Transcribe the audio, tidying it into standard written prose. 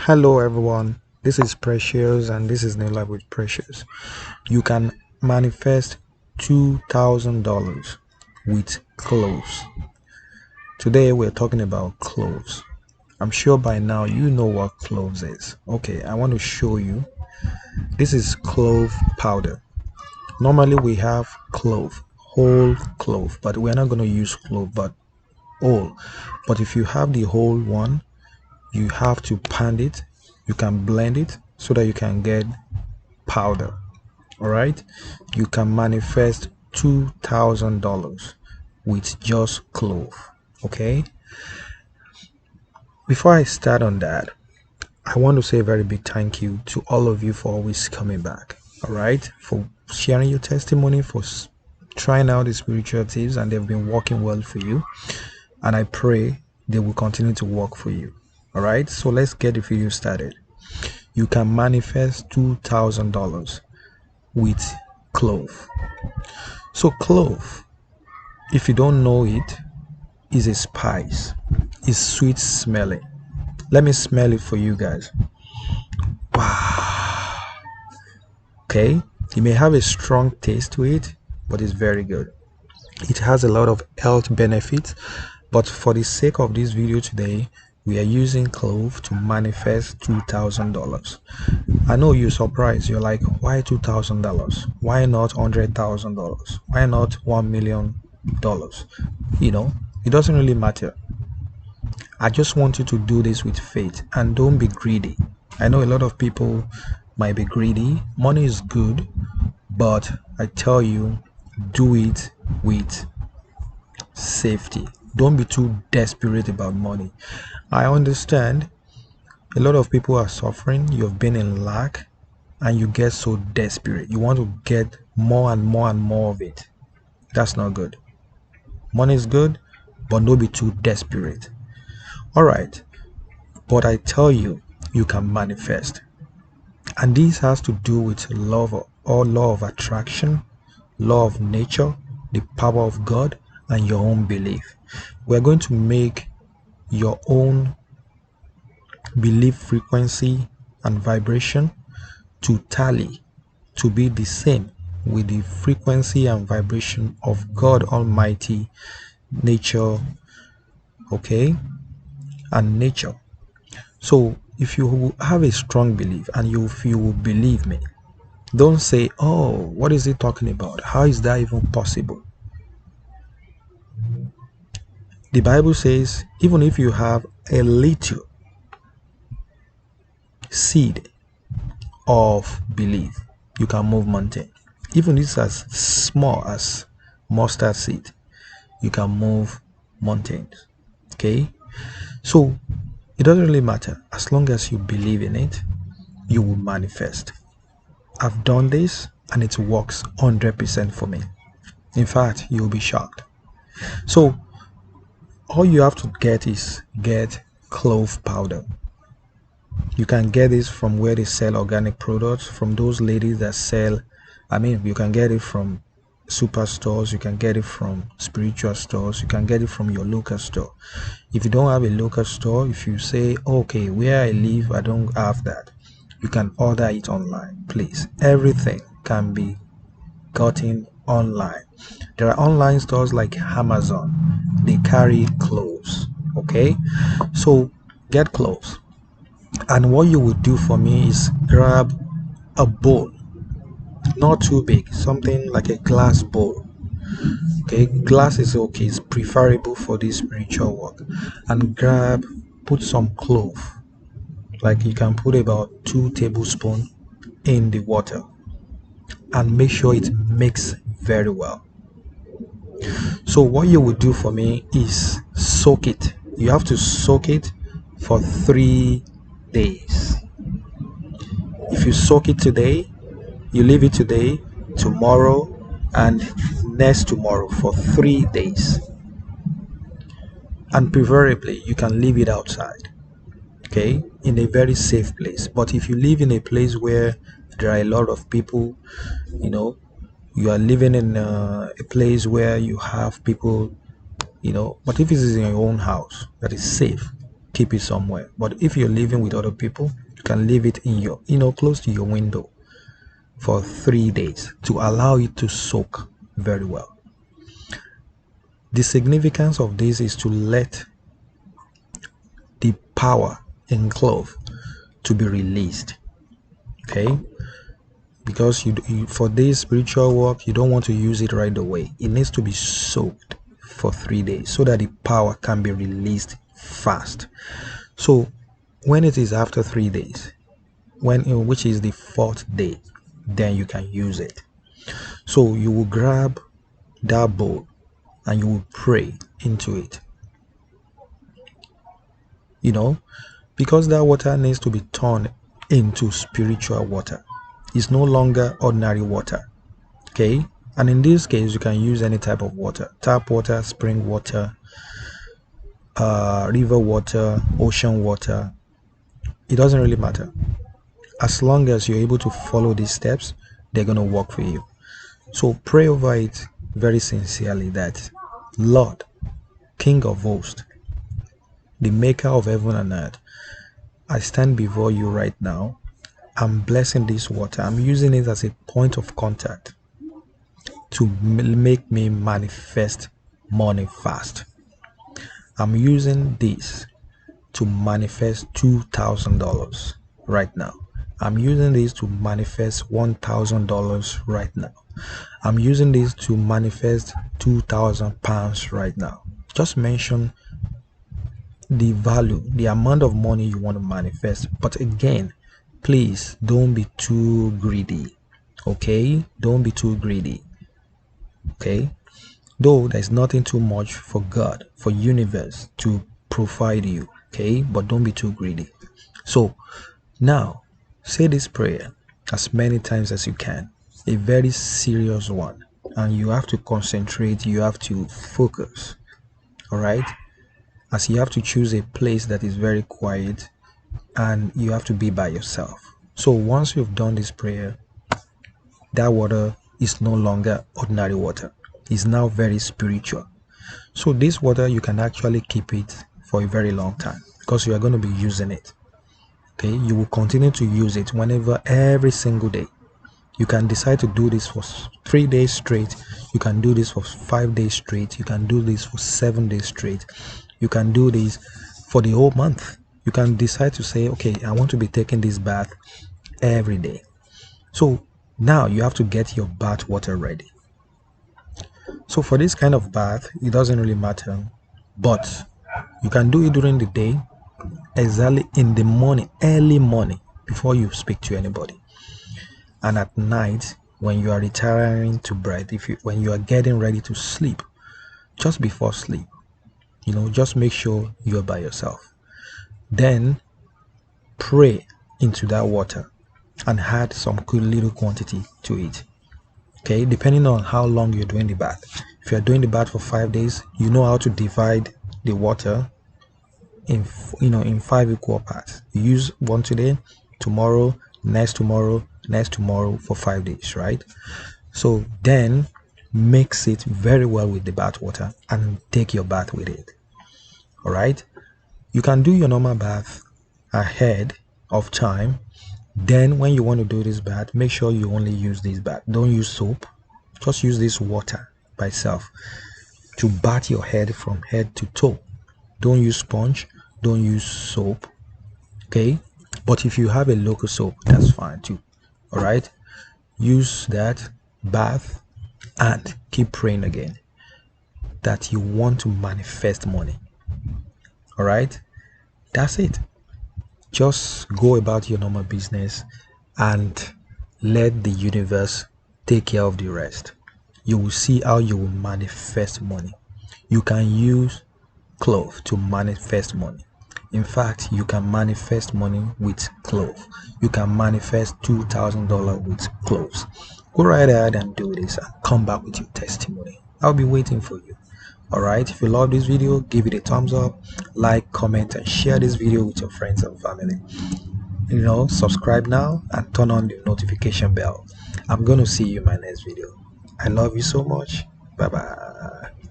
Hello everyone, this is Precious and this is New Life with Precious. You can manifest $2,000 with cloves. Today we're talking about cloves. I'm sure by now you know what cloves is. Okay, I want to show you. This is clove powder. Normally we have clove, whole clove, but we're not going to use clove but whole. But if you have the whole one, you have to pound it. You can blend it so that you can get powder. All right, you can manifest $2,000 with just clove. Okay, before I start on that, I want to say a very big thank you to all of you for always coming back. All right, for sharing your testimony, for trying out the spiritual tips, and they've been working well for you. And I pray they will continue to work for you. All right, so let's get the video started. You can manifest $2,000 with clove. So clove, if you don't know it, is a spice. It's sweet smelling. Let me smell it for you guys. Wow. Okay, it may have a strong taste to it, but it's very good. It has a lot of health benefits, but for the sake of this video today, we are using clove to manifest $2,000. I know you're surprised. You're like, why $2,000? Why not $100,000? Why not $1,000,000? It doesn't really matter. I just want you to do this with faith and don't be greedy. I know a lot of people might be greedy. Money is good, but I tell you, do it with safety. Don't be too desperate about money. I understand a lot of people are suffering. You've been in lack and you get so desperate. You want to get more and more and more of it. That's not good. Money is good, but don't be too desperate. All right. But I tell you, you can manifest. And this has to do with love or law of attraction, law of nature, the power of God, and your own belief. We're going to make your own belief frequency and vibration to tally, to be the same with the frequency and vibration of God Almighty, nature, okay, and nature. So if you have a strong belief and you will believe me, don't say, oh, what is he talking about? How is that even possible? The Bible says, even if you have a little seed of belief, you can move mountain. Even if it's as small as mustard seed, you can move mountains. Okay, so it doesn't really matter. As long as you believe in it, you will manifest. I've done this and it works 100% for me. In fact, you'll be shocked. So all you have to get clove powder. You can get this from where they sell organic products, from those ladies that sell. You can get it from superstores, you can get it from spiritual stores, you can get it from your local store. If you don't have a local store, if you say, okay, where I live I don't have that, you can order it online. Please, everything can be gotten online. There are online stores like Amazon, they carry clothes. Okay, so get clothes. And what you would do for me is grab a bowl, not too big, something like a glass bowl. Okay, glass is okay, it's preferable for this spiritual work. And put some clove, like you can put about 2 tablespoons in the water, and make sure it mix very well. So what you would do for me is soak it. You have to soak it for 3 days. If you soak it today, you leave it today, tomorrow, and next tomorrow for 3 days. And preferably, you can leave it outside, okay, in a very safe place. But if you live in a place where there are a lot of people, you know, you are living in a place where you have people, but if it is in your own house that is safe, keep it somewhere. But if you're living with other people, you can leave it in your, close to your window for 3 days to allow it to soak very well. The significance of this is to let the power in clove to be released. Okay, because for this spiritual work, you don't want to use it right away. It needs to be soaked for 3 days so that the power can be released fast. So when it is after 3 days, which is the 4th day, then you can use it. So you will grab that bowl and you will pray into it, because that water needs to be turned into spiritual water. It's no longer ordinary water. Okay, and in this case you can use any type of water: tap water, spring water, river water, ocean water. It doesn't really matter. As long as you're able to follow these steps, they're going to work for you. So pray over it very sincerely that, Lord, King of hosts, the maker of heaven and earth, I stand before you right now. I'm blessing this water. I'm using it as a point of contact to make me manifest money fast. I'm using this to manifest $2,000 right now. I'm using this to manifest $1,000 right now. I'm using this to manifest £2,000 right now. Just mention the value, the amount of money you want to manifest. But again, please don't be too greedy. Okay? Don't be too greedy. Okay? Though there's nothing too much for God, for universe to provide you. Okay? But don't be too greedy. So now say this prayer as many times as you can. A very serious one. And you have to concentrate, you have to focus. Alright? As you have to choose a place that is very quiet and you have to be by yourself. So once you've done this prayer, that water is no longer ordinary water. It's now very spiritual. So this water, you can actually keep it for a very long time because you are going to be using it. Okay, you will continue to use it whenever, every single day. You can decide to do this for 3 days straight. You can do this for 5 days straight. You can do this for 7 days straight. You can do this for the whole month. You can decide to say, okay, I want to be taking this bath every day. So now you have to get your bath water ready. So for this kind of bath, it doesn't really matter, but you can do it during the day, exactly in the morning, early morning, before you speak to anybody. And at night, when you are retiring to bed, when you are getting ready to sleep, just before sleep, just make sure you're by yourself. Then pray into that water and add some good little quantity to it. Okay, depending on how long you're doing the bath. If you're doing the bath for 5 days, you know how to divide the water in 5 equal parts. You use one today, tomorrow, next tomorrow for 5 days, right? So then mix it very well with the bath water and take your bath with it. All right, you can do your normal bath ahead of time. Then when you want to do this bath, make sure you only use this bath. Don't use soap. Just use this water by itself to bath your head from head to toe. Don't use sponge, don't use soap. Okay, but if you have a local soap, that's fine too. All right, use that bath and keep praying again that you want to manifest money. All right, that's it. Just go about your normal business and let the universe take care of the rest. You will see how you will manifest money. You can use clove to manifest money. In fact, you can manifest money with clove. You can manifest $2,000 with cloves. Go right ahead and do this and come back with your testimony. I'll be waiting for you. Alright, if you love this video, give it a thumbs up, like, comment, and share this video with your friends and family. Subscribe now and turn on the notification bell. I'm going to see you in my next video. I love you so much. Bye bye.